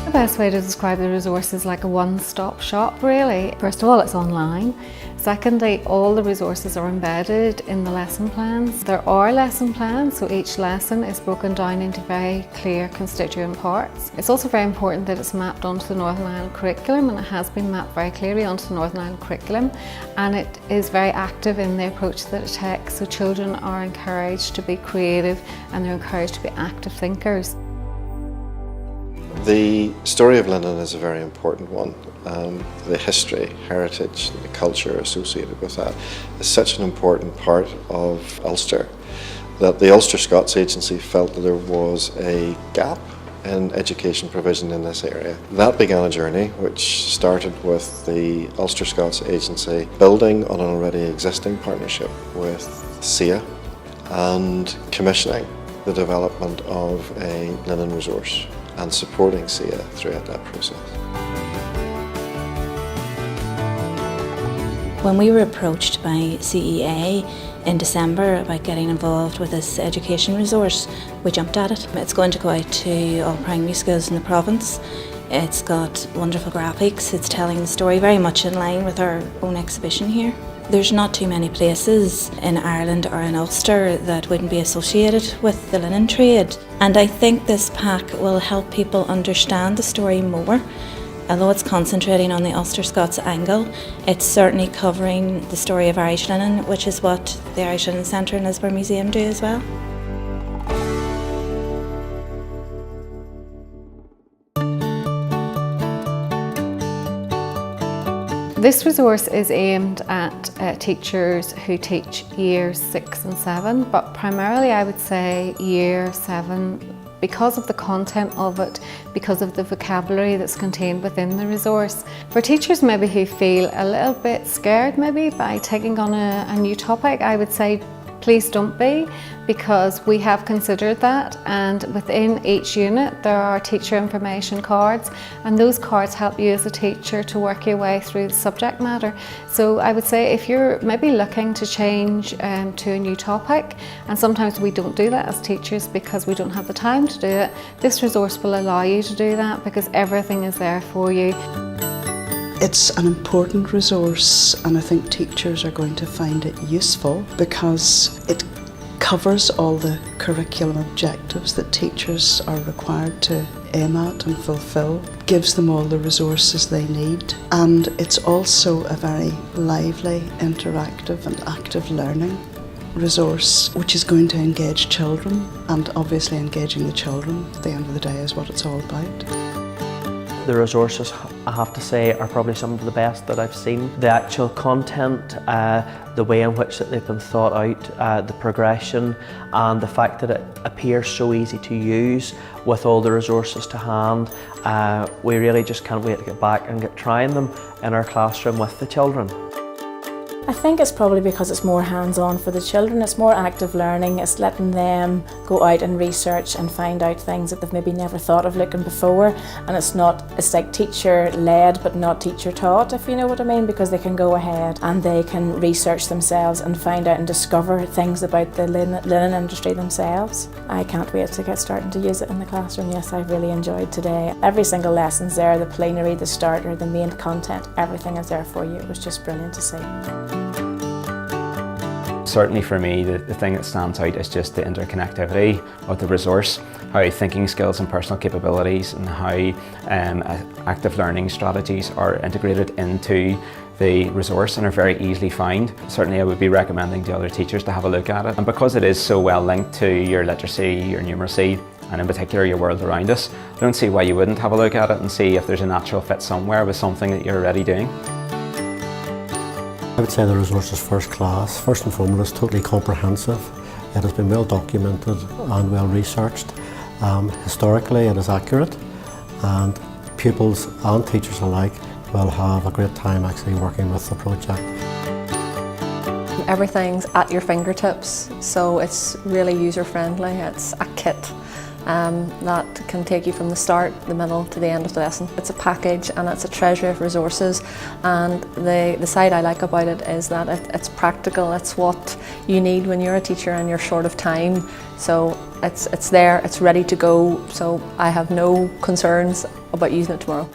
The best way to describe the resource is like a one-stop shop, really. First of all, it's online. Secondly, all the resources are embedded in the lesson plans. There are lesson plans, so each lesson is broken down into very clear constituent parts. It's also very important that it's mapped onto the Northern Ireland curriculum, and it has been mapped very clearly onto the Northern Ireland curriculum, and it is very active in the approach that it takes, so children are encouraged to be creative and they're encouraged to be active thinkers. The story of linen is a very important one. The history, heritage, and the culture associated with that is such an important part of Ulster that the Ulster-Scots agency felt that there was a gap in education provision in this area. That began a journey which started with the Ulster-Scots agency building on an already existing partnership with CCEA and commissioning the development of a linen resource and supporting CCEA throughout that process. When we were approached by CCEA in December about getting involved with this education resource, we jumped at it. It's going to go out to all primary schools in the province. It's got wonderful graphics, it's telling the story very much in line with our own exhibition here. There's not too many places in Ireland or in Ulster that wouldn't be associated with the linen trade. And I think this pack will help people understand the story more. Although it's concentrating on the Ulster-Scots angle, it's certainly covering the story of Irish linen, which is what the Irish Linen Centre and Lisburn Museum do as well. This resource is aimed at teachers who teach years 6 and 7, but primarily I would say year 7 because of the content of it, because of the vocabulary that's contained within the resource. For teachers maybe who feel a little bit scared maybe by taking on a new topic, I would say please don't be, because we have considered that, and within each unit there are teacher information cards, and those cards help you as a teacher to work your way through the subject matter. So I would say if you're maybe looking to change to a new topic, and sometimes we don't do that as teachers because we don't have the time to do it, this resource will allow you to do that because everything is there for you. It's an important resource, and I think teachers are going to find it useful because it covers all the curriculum objectives that teachers are required to aim at and fulfil, gives them all the resources they need, and it's also a very lively, interactive and active learning resource which is going to engage children, and obviously engaging the children at the end of the day is what it's all about. The resources, I have to say, are probably some of the best that I've seen. The actual content, the way in which they've been thought out, the progression, and the fact that it appears so easy to use with all the resources to hand. We really just can't wait to get back and get trying them in our classroom with the children. I think it's probably because it's more hands-on for the children, it's more active learning, it's letting them go out and research and find out things that they've maybe never thought of looking before, and it's like teacher-led but not teacher-taught, if you know what I mean, because they can go ahead and they can research themselves and find out and discover things about the linen industry themselves. I can't wait to get starting to use it in the classroom. Yes, I've really enjoyed today. Every single lesson's there, the plenary, the starter, the main content, everything is there for you. It was just brilliant to see. Certainly for me, the thing that stands out is just the interconnectivity of the resource, how thinking skills and personal capabilities and how active learning strategies are integrated into the resource and are very easily found. Certainly I would be recommending to other teachers to have a look at it. And because it is so well linked to your literacy, your numeracy, and in particular your world around us, I don't see why you wouldn't have a look at it and see if there's a natural fit somewhere with something that you're already doing. I would say the resource is first class. First and foremost, totally comprehensive. It has been well documented and well researched. Historically, it is accurate, and pupils and teachers alike will have a great time actually working with the project. Everything's at your fingertips, so it's really user-friendly. It's a kit that can take you from the start, the middle to the end of the lesson. It's a package and it's a treasury of resources, and the side I like about it is that it's practical. It's what you need when you're a teacher and you're short of time. So It's there, it's ready to go, so I have no concerns about using it tomorrow.